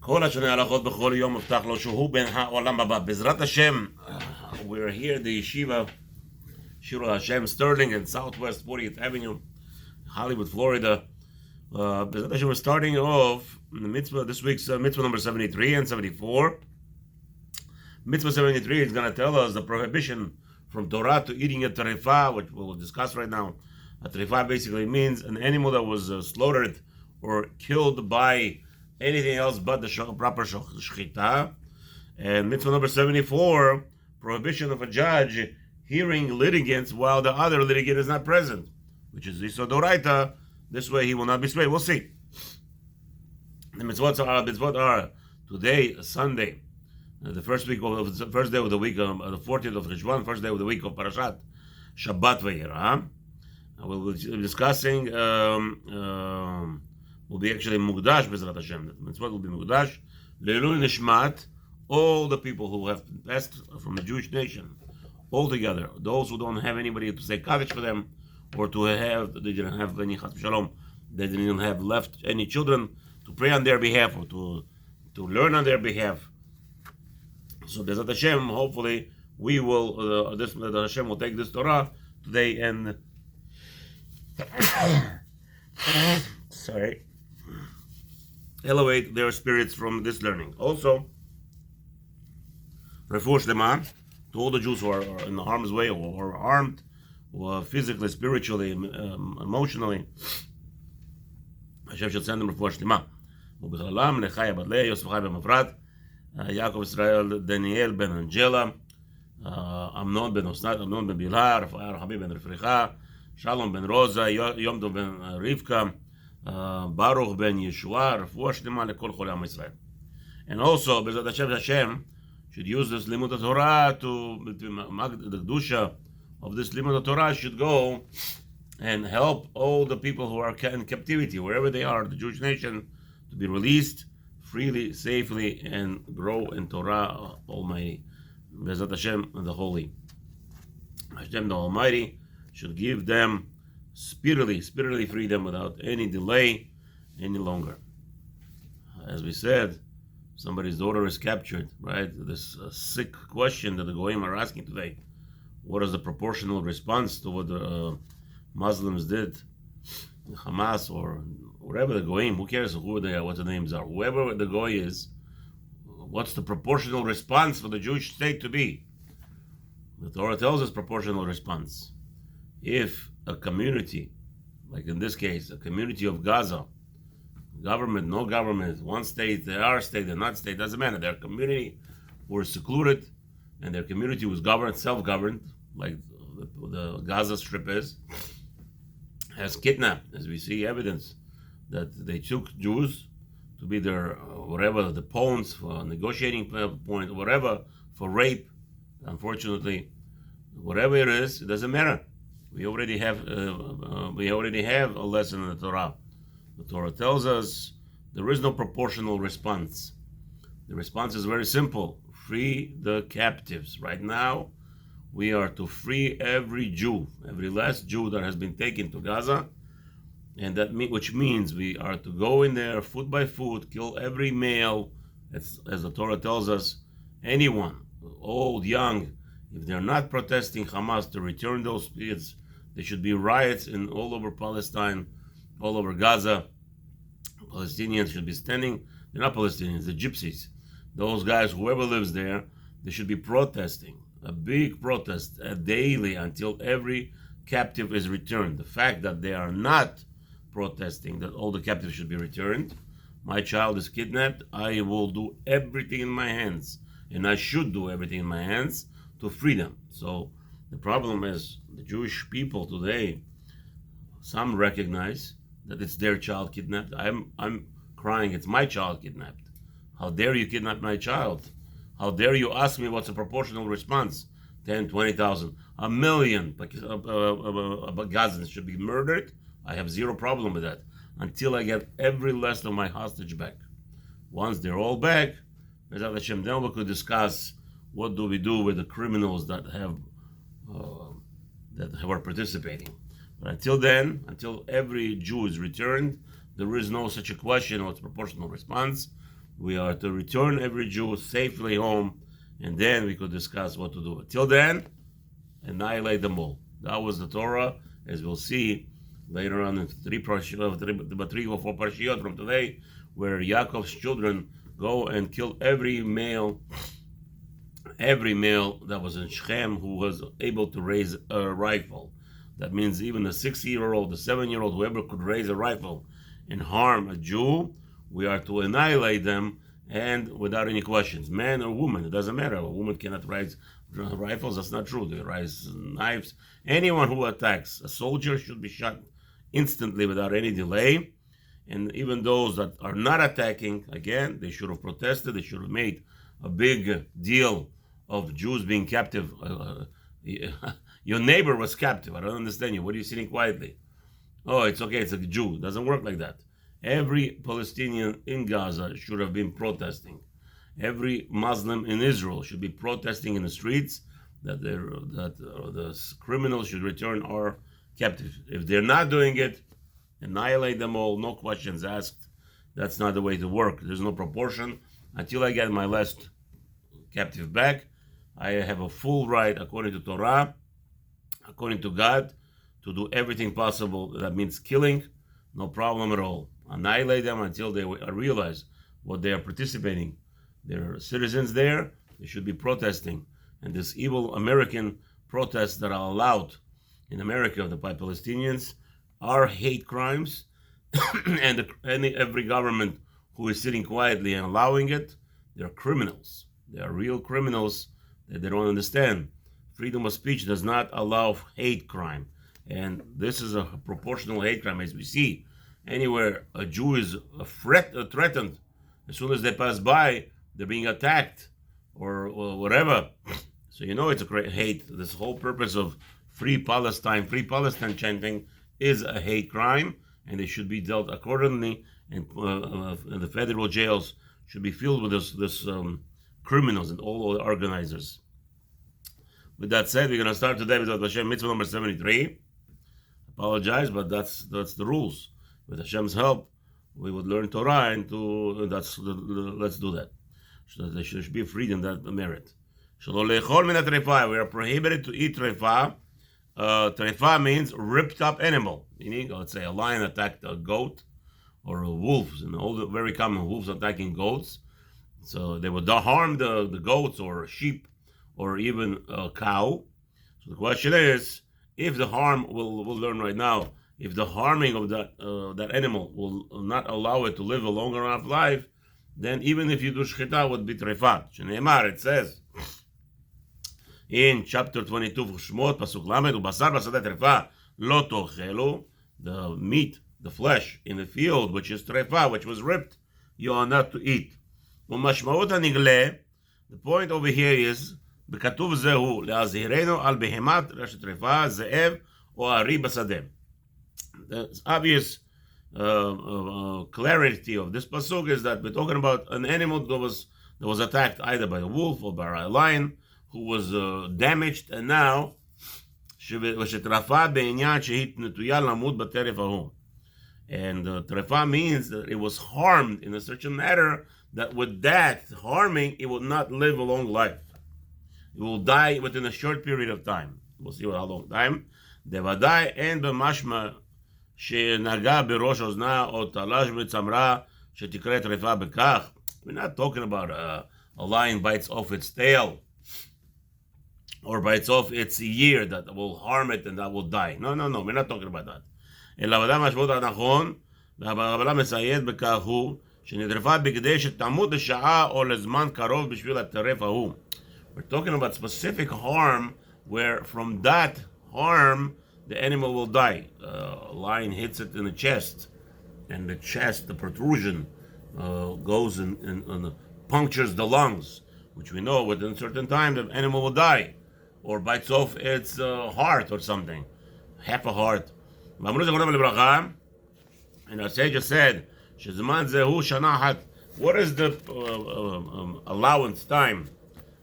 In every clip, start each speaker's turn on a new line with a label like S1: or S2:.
S1: כל השנה הלכות בכל יום מבטח לו שהוא בן העולם הבא. בעזרת השם, we're here at the Yeshivath, Shiru LaHaShem, Sterling and Southwest 40th Avenue, Hollywood, Florida. בעזרת השם, we're starting off the mitzvah, this week's mitzvah number 73 and 74. Mitzvah 73 is going to tell us the prohibition from Torah to eating a tarifa, which we'll discuss right now. A tarifa basically means an animal that was slaughtered or killed by anything else but the proper shechita. And mitzvah number 74, prohibition of a judge hearing litigants while the other litigant is not present, which is Yisod Doraita. This way he will not be swayed. We'll see. The mitzvot are today, Sunday, the first day of the week, the 14th of Rishwan, first day of the week of Parashat Shabbat Vayera. We'll be discussing. Will be actually Mugdash B'ezrat Hashem. The mitzvot will be Mugdash Le'ilui Nishmat, all the people who have passed from the Jewish nation, all together. Those who don't have anybody to say Kaddish for them, or they didn't have any Chas V'Shalom, they didn't have left any children to pray on their behalf or to learn on their behalf. So B'ezrat Hashem, hopefully we will, Hashem will take this Torah today and elevate their spirits from this learning. Also, refuah shlema to all the Jews who are in harm's way or harmed, or physically, spiritually, emotionally. Hashem should send them refuah shlema. ובכללם לחיה בת לאה, יוסף חי בן מפרת, יעקב ישראל דניאל בן אנג'לה, אמנון בן אסנת, אמנון בן בלהה, רחמי בן רפריחה, שלום בן רוזה, יום טוב בן רבקה, Baruch ben Yeshua, refuah shlema lekol cholei Am Yisrael. And also, B'ezrat Hashem should use this limud Torah to the kedusha of this limud Torah should go and help all the people who are in captivity, wherever they are, the Jewish nation, to be released freely, safely, and grow in Torah Almighty. B'ezrat Hashem, the Holy. Hashem, the Almighty, should give them speedily free them without any delay any longer. As we said, somebody's daughter is captured, right? This sick question that the Goyim are asking today. What is the proportional response to what the Muslims did, Hamas or whatever the Goyim, who cares who they are, what the names are, whoever the Goy is, what's the proportional response for the Jewish state to be? The Torah tells us proportional response. If a community, like in this case, a community of Gaza, government, no government, one state, they are state, they're not state, doesn't matter. Their community were secluded, and their community was governed, self-governed, like the Gaza Strip is, has kidnapped, as we see evidence that they took Jews to be their, whatever, the pawns for negotiating point, whatever, for rape. Unfortunately, whatever it is, it doesn't matter. We already have a lesson in the Torah. The Torah tells us there is no proportional response. The response is very simple: free the captives. Right now, we are to free every Jew, every last Jew that has been taken to Gaza, and which means we are to go in there foot by foot, kill every male, as the Torah tells us, anyone, old, young. If they're not protesting Hamas to return those kids, there should be riots all over Palestine, all over Gaza. Palestinians should be standing. They're not Palestinians, they're gypsies. Those guys, whoever lives there, they should be protesting. A big protest daily until every captive is returned. The fact that they are not protesting that all the captives should be returned. My child is kidnapped. I will do everything in my hands, and I should do everything in my hands to free them. So the problem is the Jewish people today, some recognize that it's their child kidnapped. I'm crying, it's my child kidnapped. How dare you kidnap my child? How dare you ask me what's a proportional response? 10, 20,000, a million Gazans should be murdered. I have zero problem with that until I get every last of my hostage back. Once they're all back, B'ezrat Hashem, then we could discuss what do we do with the criminals that are participating. But until then, until every Jew is returned, there is no such a question of its proportional response. We are to return every Jew safely home, and then we could discuss what to do. Till then, annihilate them all. That was the Torah, as we'll see later on in three or four parashiyot from today, where Yaakov's children go and kill every male that was in Shechem who was able to raise a rifle. That means even the 6-year-old, the 7-year-old, whoever could raise a rifle and harm a Jew, we are to annihilate them, and without any questions. Man or woman, it doesn't matter. A woman cannot raise rifles, that's not true. They raise knives. Anyone who attacks a soldier should be shot instantly without any delay. And even those that are not attacking, again, they should have protested. They should have made a big deal of Jews being captive. Your neighbor was captive. I don't understand you. What are you sitting quietly? Oh, it's okay. It's a Jew. It doesn't work like that. Every Palestinian in Gaza should have been protesting. Every Muslim in Israel should be protesting in the streets that the criminals should return our captives. If they're not doing it, annihilate them all, no questions asked. That's not the way to work. There's no proportion. Until I get my last captive back, I have a full right, according to Torah, according to God, to do everything possible. That means killing, no problem at all. Annihilate them until they realize what they are participating. There are citizens there, they should be protesting. And this evil American protests that are allowed in America by Palestinians are hate crimes, and every government who is sitting quietly and allowing it, they're criminals. They are real criminals that they don't understand. Freedom of speech does not allow hate crime. And this is a proportional hate crime, as we see. Anywhere a Jew is threatened, as soon as they pass by, they're being attacked or whatever. So you know it's a great hate. This whole purpose of free Palestine chanting is a hate crime, and they should be dealt accordingly. And the federal jails should be filled with this criminals and all the organizers. With that said, we're going to start today with LaHaShem Mitzvah number 73. Apologize, but that's the rules. With Hashem's help, we would learn Torah, and let's do that. So there should be freedom, that merit. We are prohibited to eat trefa. Trefa means ripped up animal. Meaning, let's say a lion attacked a goat or wolves, and all the very common wolves attacking goats. So they would harm the goats or sheep or even a cow. So the question is, if the harm, we'll learn right now, if the harming of that animal will not allow it to live a longer enough life, then even if you do shchita, would be trefat. Shneimar, it says in chapter 22 of Shmot, pasuk lamed, ubasar basadeh trefa lo tochelu, the meat, the flesh in the field, which is trefa, which was ripped, you are not to eat. Umashmaut hanigle, the point over here is, בכתוב זהו להזהירנו על בהמת רשת טרפה, זאב או ארי בשדה. The obvious clarity of this pasuk is that we're talking about an animal that was attacked either by a wolf or by a lion who was damaged, and now ושטרפה בעניין שהיא נטויה למות בטרף ההוא. And trefa means that it was harmed in a certain manner that with that harming, it will not live a long life. It will die within a short period of time. We'll see how long time. דוודאי אין במשמע שנגע בראש אוזנה או תלש בצמרה שתקרא טרפה בכך. We're not talking about a lion bites off its tail or bites off its ear that will harm it and that will die. No, we're not talking about that. אלא ודאי משמעות הנכון, והרבלה מצייד בכך הוא שנטרפה בכדי שתמות לשעה או לזמן קרוב בשביל הטרף ההוא. We're talking about specific harm where from that harm the animal will die. A lion hits it in the chest, and the protrusion goes and punctures the lungs, which we know within a certain time the animal will die, or bites off its heart or something, half a heart. And our sage said, what is the allowance time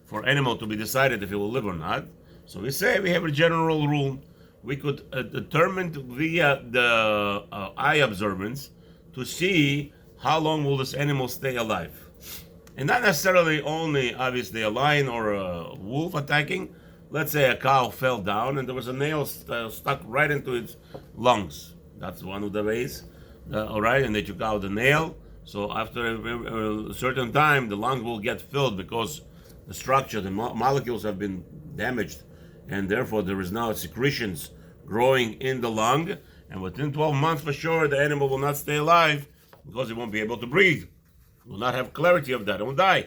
S1: for animal to be decided if it will live or not? So we say we have a general rule. We could determine via the eye observance to see how long will this animal stay alive. And not necessarily only, obviously, a lion or a wolf attacking. Let's say a cow fell down and there was a nail stuck right into its lungs. That's one of the ways. All right, and they took out the nail. So after a certain time, the lung will get filled because the structure, the molecules have been damaged, and therefore there is now secretions growing in the lung. And within 12 months, for sure, the animal will not stay alive because it won't be able to breathe. Will not have clarity of that. It will die.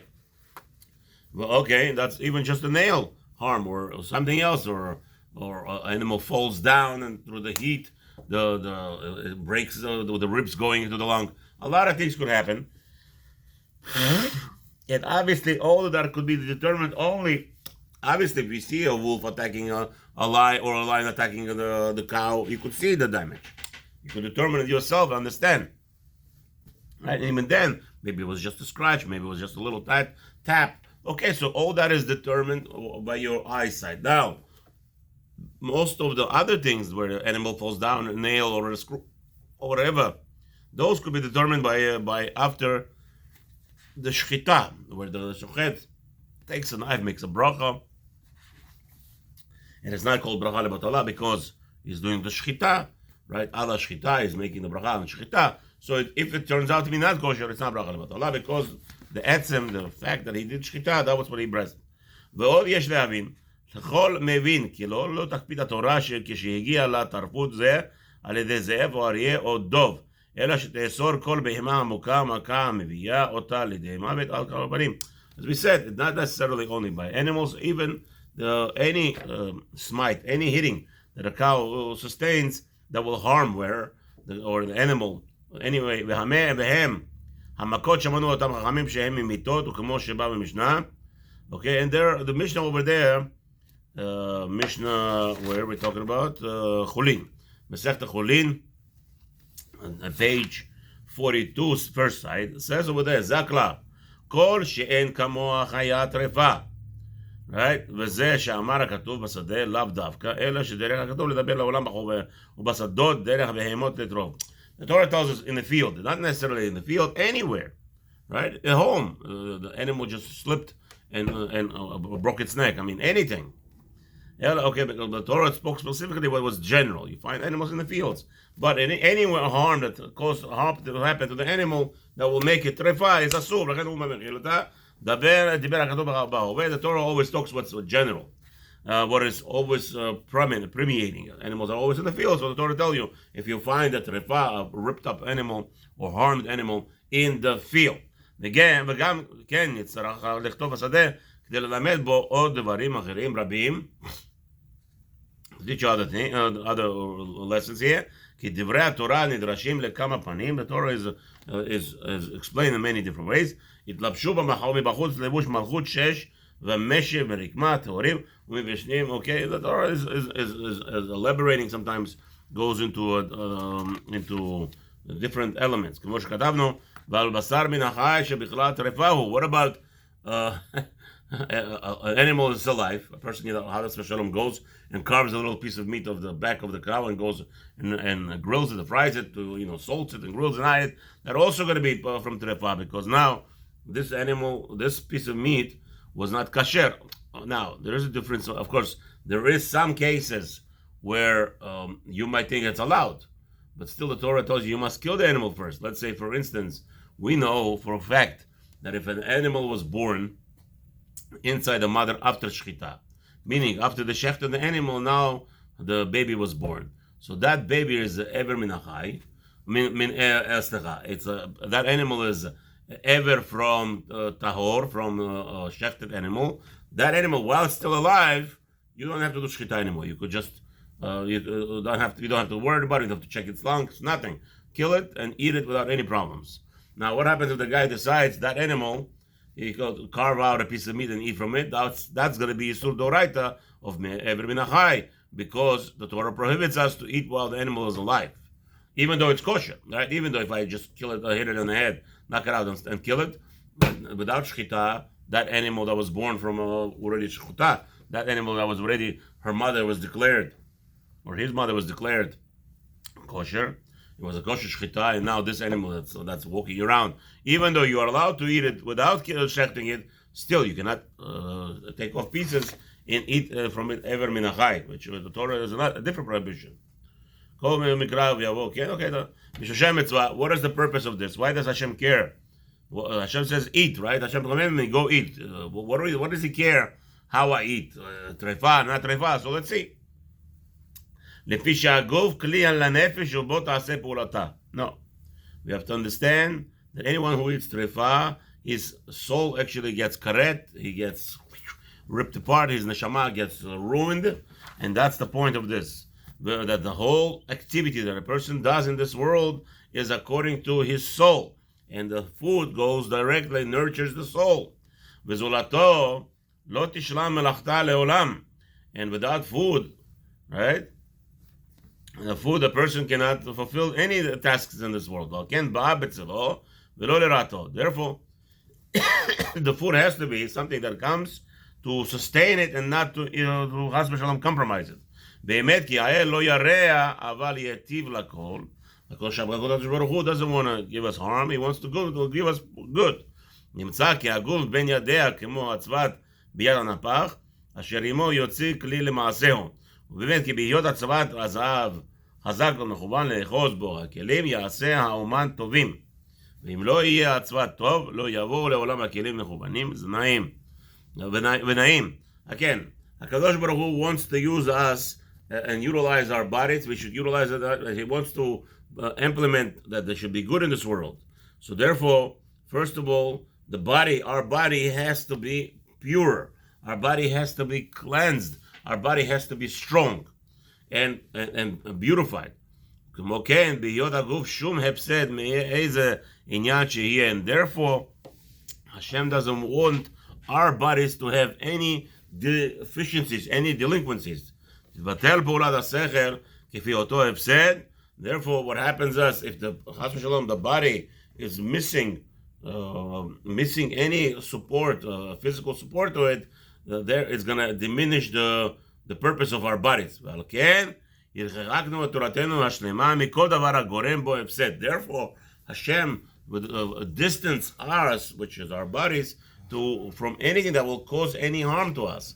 S1: Well, okay, that's even just a nail harm or something else, or an animal falls down and through the heat, it breaks the ribs going into the lung. A lot of things could happen, and obviously all of that could be determined only. Obviously, if you see a wolf attacking a lion or a lion attacking the cow, you could see the damage. You could determine it yourself, understand. Right? And even then, maybe it was just a scratch, maybe it was just a little tap. Okay, so all that is determined by your eyesight. Now, most of the other things where the animal falls down, a nail or a screw or whatever, those could be determined by after the shchita, where the shochet takes a knife, makes a bracha. And it's not called bracha lebatala because he's doing the shchita, right? Ala shchita is making the bracha on shchita. So if it turns out to be not kosher, it's not bracha lebatala because the etzem, the fact that he did shchita, that was what he breast. ועוד יש להבין, לכל מבין כי לא תקפיד התורה שכשהגיע לתרפות זה על ידי זאב או אריה או דוב, אלא שתאסור כל בהמה המוכה מכה המביאה אותה לידי מוות על כל הפנים. As we said, it's not necessarily only by animals, even any smite, any hitting that a cow sustains that will harm or the animal. Anyway, והם המכות שמענו אותם חכמים שהם ממיתות וכמו שבא במשנה. Okay, and there the Mishnah over there, Mishnah where we're talking about Chulin, Masechta Chulin, page 42, first side, says over there, Zakla, Kol she'en kamoa chaya trefa, right? וזה שאמר הכתוב בשדה לאו דווקא, אלא שדרך הכתוב לדבר לעולם ובשדות דרך בהמות לטרוף. The Torah tells us in the field, not necessarily in the field, anywhere, right? At home, the animal just slipped and broke its neck. I mean, anything. Okay, but the Torah spoke specifically what was general. You find animals in the fields, but anywhere harm that cause harm to happen to the animal that will make it trefa is asur. The Torah always talks what's general. What is always permeating. Animals are always in the field, so the Torah tells you if you find a trefa, a ripped up animal or harmed animal in the field. וגם כן יצטרך לכתוב השדה כדי ללמד בו עוד דברים אחרים רבים. Teach other lessons here. כי דברי התורה נדרשים לכמה פנים. The Torah is explained in many different ways. התלבשו מבחוץ לבוש מלכות שש ומשי ורקמה טהורים ומבשנים. Okay, the Torah is elaborating sometimes, goes into different elements. כמו שכתבנו, ועל בשר מן החי שבכלל טרפה הוא. What about an animal is alive, a person, Hadas Vashalom, goes and carves a little piece of meat of the back of the cow and goes and grills it, fries it, salts it and grills it, and that's also going to be from trefa because now this animal, this piece of meat was not kasher. Now there is a difference. Of course, there is some cases where you might think it's allowed, but still the Torah tells you must kill the animal first. Let's say, for instance, we know for a fact that if an animal was born inside the mother after shchita, meaning after the shecht of the animal, now the baby was born. So that baby is ever minachai. That animal is ever from tahor, from shechted animal. That animal, while it's still alive, you don't have to do shchita anymore. You could just you don't have to worry about it. You don't have to check its lungs, nothing. Kill it and eat it without any problems. Now, what happens if the guy decides that animal, he could carve out a piece of meat and eat from it? That's going to be Yisur Doraita of Ever Minachai, because the Torah prohibits us to eat while the animal is alive, even though it's kosher, right? Even though if I just kill it, hit it in the head, knock it out and kill it, but without shchita, that animal that was born from already shchita, that animal that was already, her mother was declared, or his mother was declared kosher, it was a kosher shechita, and now this animal that's walking around, even though you are allowed to eat it without shechting it, still you cannot take off pieces and eat from it ever min hachai, which the Torah is a different prohibition. What is the purpose of this? Why does Hashem care? Well, Hashem says eat, right? Hashem commanded me, go eat. What does he care how I eat? Trefa, not trefa. So let's see. No. We have to understand that anyone who eats trefa, his soul actually gets karet, he gets ripped apart, his neshama gets ruined, and that's the point of this. That the whole activity that a person does in this world is according to his soul, and the food goes directly, nurtures the soul. And without food, right? The food, a person cannot fulfill any tasks in this world. Therefore, the food has to be something that comes to sustain it and not to, compromise it. באמת כי האל לא ירע, אבל ייטיב לכל. הקדוש ברוך הוא doesn't want to give us harm, he wants to give us good. נמצא כי הגוף בין ידיה כמו הצבת ביד הנפח, אשר עמו יוציא כלי למעשהו. ובאמת כי בהיות הצבת הזהב חזק ומכוון לאחוז בו הכלים, יעשה האומן טובים. ואם לא יהיה הצבת טוב, לא יבואו לעולם הכלים מכוונים, זה נעים. ונעים. Again, הקדוש ברוך הוא wants to use us and utilize our bodies. We should utilize it. He wants to implement that there should be good in this world. So therefore, first of all, our body has to be pure. Our body has to be cleansed. Our body has to be strong and beautified. And therefore, Hashem doesn't want our bodies to have any deficiencies, any delinquencies. Therefore, what happens is if the body is missing any support, physical support to it, there it's going to diminish the purpose of our bodies. Therefore, Hashem would distance us, which is our bodies, from anything that will cause any harm to us.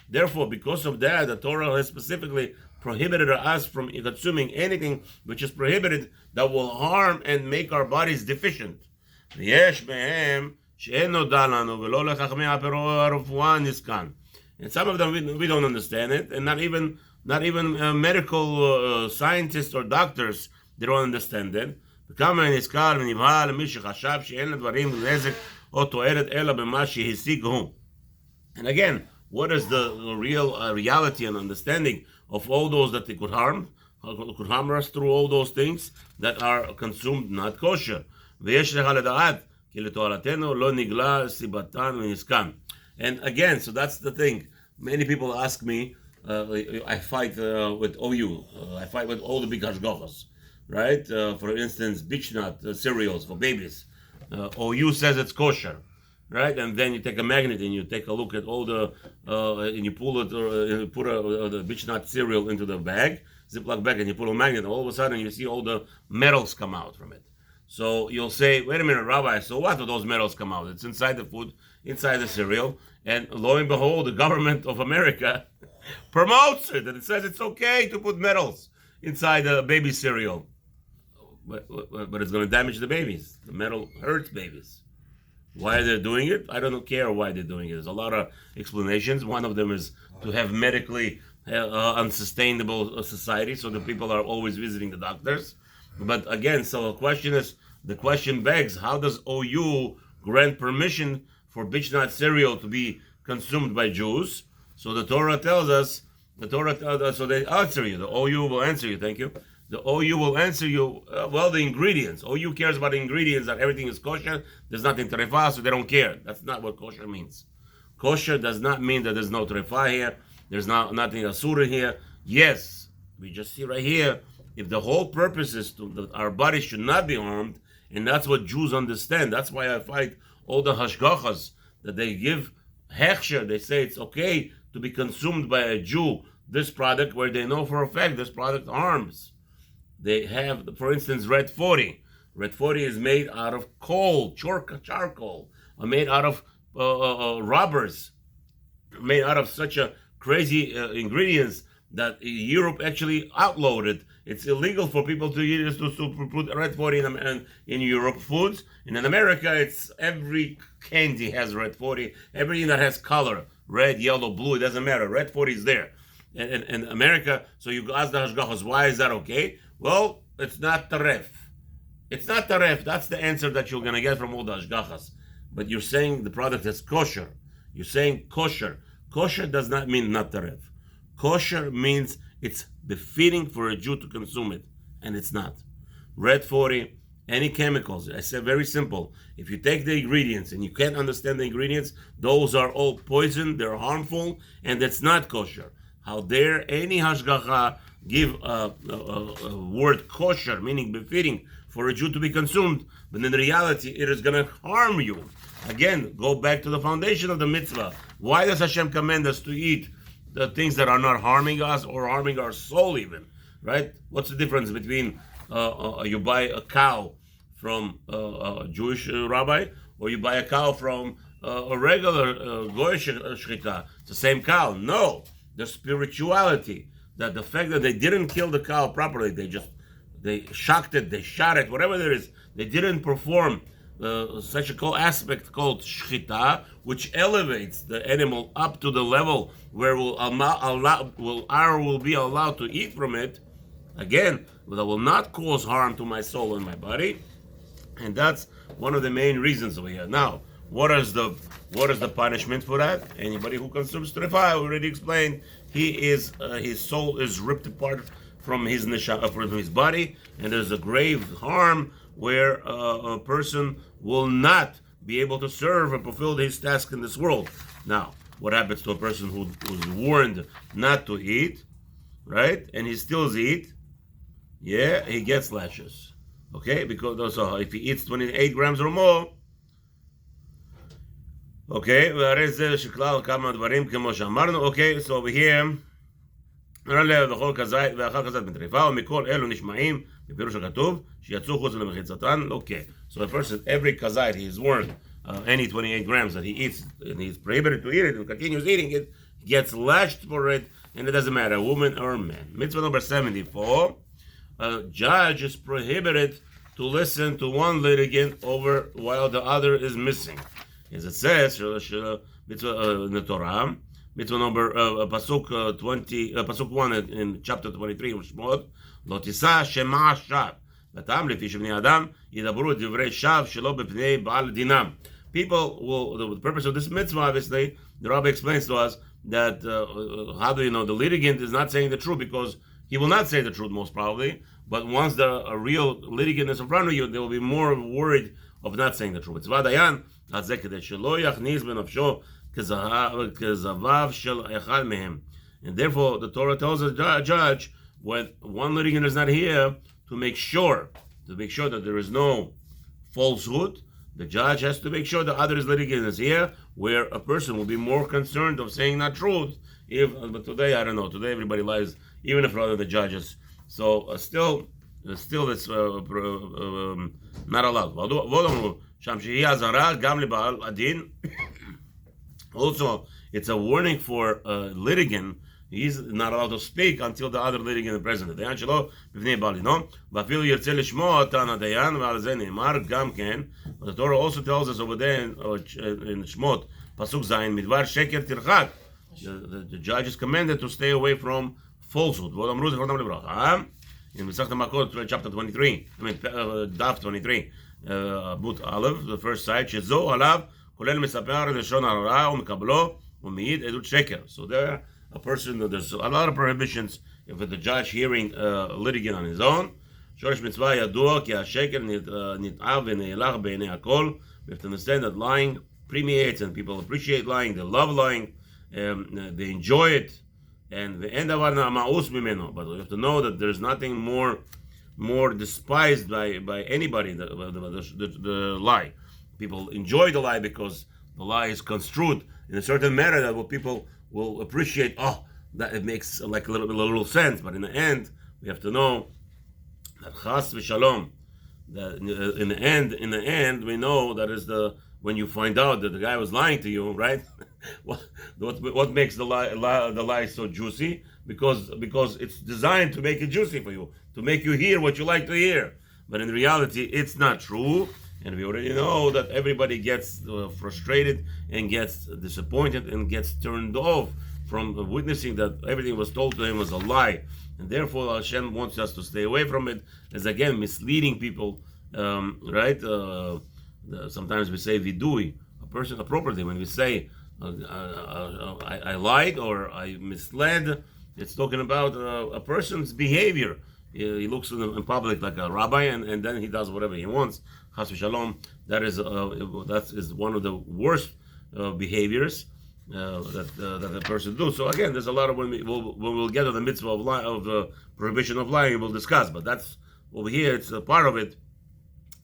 S1: Therefore, because of that, the Torah has specifically prohibited us from consuming anything which is prohibited that will harm and make our bodies deficient. And some of them we don't understand it, and not even medical scientists or doctors, they don't understand it. And again, what is the real reality and understanding of all those that they could harm us through all those things that are consumed not kosher? And again, so that's the thing. Many people ask me, I fight with OU, I fight with all the big hashgachas, right? For instance, beech nut cereals for babies. OU says it's kosher, right? And then you take a magnet and you take a look at all the, and you pull it, or you put the beech nut cereal into the bag, Ziploc bag, and you pull a magnet, and all of a sudden you see all the metals come out from it. So you'll say, wait a minute, Rabbi, so what do those metals come out? It's inside the food, inside the cereal, and lo and behold, the government of America promotes it, and it says it's okay to put metals inside the baby cereal. But it's going to damage the babies. The metal hurts babies. Why they're doing it? I don't care why they're doing it. There's a lot of explanations. One of them is to have medically unsustainable society, so the people are always visiting the doctors. But again, so the question begs, how does OU grant permission for beech nut cereal to be consumed by Jews? So the Torah tells us, so they answer you, the OU will answer you, thank you. The OU will answer you, the ingredients. OU cares about the ingredients, that everything is kosher, there's nothing trefa, so they don't care. That's not what kosher means. Kosher does not mean that there's no trefa here, there's nothing asura here. Yes, we just see right here, if the whole purpose is that our bodies should not be harmed, and that's what Jews understand. That's why I fight all the hashgachas that they give hechsher. They say it's okay to be consumed by a Jew this product where they know for a fact this product harms. They have, for instance, Red 40. Red 40 is made out of coal, charcoal, made out of rubbers, made out of such a crazy ingredients that Europe actually outlawed it. It's illegal for people to use to put Red 40 in Europe foods. And in America, it's every candy has Red 40. Everything that has color, red, yellow, blue, it doesn't matter. Red 40 is there. And America, so you ask the Hashgachas, why is that okay? Well, it's not taref. It's not taref. That's the answer that you're going to get from all the Hashgachas. But you're saying the product is kosher. You're saying kosher. Kosher does not mean not taref. Kosher means it's befitting for a Jew to consume it, and it's not. Red 40, any chemicals, I said very simple. If you take the ingredients and you can't understand the ingredients, those are all poison, they're harmful, and it's not kosher. How dare any hashgacha give a word kosher, meaning befitting, for a Jew to be consumed, but in reality it is going to harm you. Again, go back to the foundation of the mitzvah. Why does Hashem command us to eat the things that are not harming us or harming our soul even, right? What's the difference between you buy a cow from a Jewish rabbi or you buy a cow from a regular goyish shchita? It's the same cow. No, the spirituality, that the fact that they didn't kill the cow properly, they shocked it, they shot it, whatever there is, they didn't perform such a aspect called shchita, which elevates the animal up to the level where will be allowed to eat from it. Again, that will not cause harm to my soul and my body, and that's one of the main reasons over here. Now, what is the punishment for that? Anybody who consumes trefa, I already explained, his soul is ripped apart from his from his body, and there's a grave harm where a person will not be able to serve and fulfill his task in this world. Now, what happens to a person who's warned not to eat, right? And he still eats? Yeah, he gets lashes. Okay, because also if he eats 28 grams or more, okay, okay, so over here, okay, so the person, every kazait, he is warned, any 28 grams that he eats, and he's prohibited to eat it and continues eating it, he gets lashed for it, and it doesn't matter, woman or man. Mitzvah number 74, a judge is prohibited to listen to one litigant over while the other is missing. As it says in the Torah, mitzvah number pasuk 20, pasuk 1 in chapter 23 of Shemot, lo tisa shema shav, v'tam lefi shebnei adam yidabru divrei shav shelo b'pnei ba'al dinam. People will. The purpose of this mitzvah, obviously, the Rabbi explains to us that how do you know the litigant is not saying the truth, because he will not say the truth most probably. But once a real litigant is in front of you, they will be more worried of not saying the truth. Mitzvah dayan hazeh kedei shelo yachniz benafsho kezavav shel echad mehem. And therefore, the Torah tells the judge when one litigant is not here to make sure that there is no falsehood. The judge has to make sure the other litigant is here, where a person will be more concerned of saying not truth. But today, I don't know. Today, everybody lies, even in front of the judges. So still, it's not allowed. Also, it's a warning for a litigant. He's not allowed to speak until the other litigant is present. The Torah also tells us over there in Shmot, Pasuk Zayin, Midvar Sheker Tirchak. The judge is commanded to stay away from falsehood. In Masechet Makot, chapter 23, Daf 23, But Aleph, the first side, Shezo Alav, Kolel Mesaper Leshon Hara Umekablo Umeid Edut Sheker. So there, a person, there's a lot of prohibitions if the judge hearing a litigant on his own. Shorish Mitzvah Yadua Ki HaSheker Nit'av V'Neilach B'Einei HaKol. We have to understand that lying permeates, and people appreciate lying, they love lying, they enjoy it. And the end of ma'us mimeno, but we have to know that there's nothing more despised by anybody the lie. People enjoy the lie because the lie is construed in a certain manner that what people will appreciate. Oh, that it makes like a little sense. But in the end, we have to know that chas v'shalom. That in the end, we know that is when you find out that the guy was lying to you, right? what makes the lie so juicy? Because it's designed to make it juicy for you, to make you hear what you like to hear. But in reality, it's not true, and we already know that everybody gets frustrated and gets disappointed and gets turned off from witnessing that everything was told to him was a lie. And therefore, Hashem wants us to stay away from it, as again misleading people, right? Sometimes we say vidui, a person appropriately. When we say I lied or I misled, it's talking about a person's behavior. He looks in public like a rabbi, and then he does whatever he wants. Chas v'shalom. That is one of the worst behaviors that a person do. So again, there's a lot of when we'll get to the mitzvah of the prohibition of lying, we'll discuss. But that's over here. It's a part of it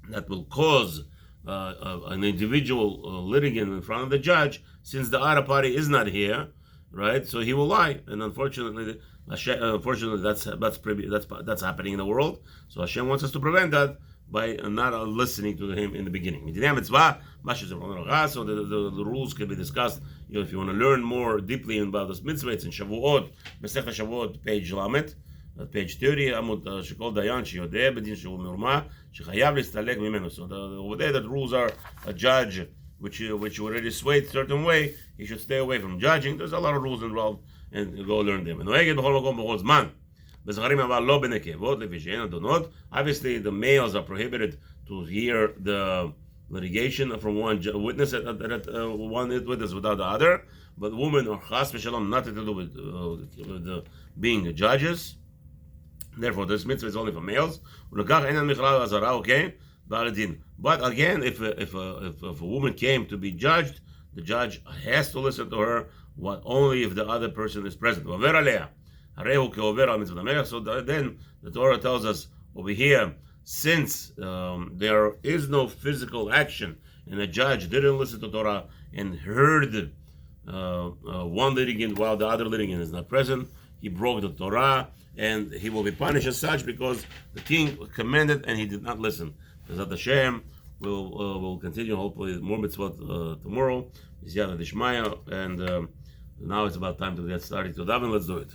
S1: that will cause an individual litigant in front of the judge, since the other party is not here, right? So he will lie, and unfortunately, that's happening in the world. So Hashem wants us to prevent that by not listening to him in the beginning. So the rules can be discussed. If you want to learn more deeply about this mitzvah, it's in Shavuot, Masechta Shavuot, page Lamet, page 30, Shekol Dayan Sheyodeh Bedin Shehu Mirma Shechayav Listalek Mimenu. So over there, the rules are a judge which already swayed a certain way, he should stay away from judging. There's a lot of rules involved, and go learn them. Obviously, the males are prohibited to hear the litigation from one witness at one witness without the other. But women are chas v'shalom, nothing to do with being judges. Therefore, this mitzvah is only for males. Okay. But again, if a woman came to be judged, the judge has to listen to her only if the other person is present. So then the Torah tells us over here, since there is no physical action and the judge didn't listen to Torah and heard one litigant while the other litigant is not present, he broke the Torah, and he will be punished as such because the king commanded and he did not listen. LaHaShem will continue, hopefully more mitzvot tomorrow. And now it's about time to get started to daven. Let's do it.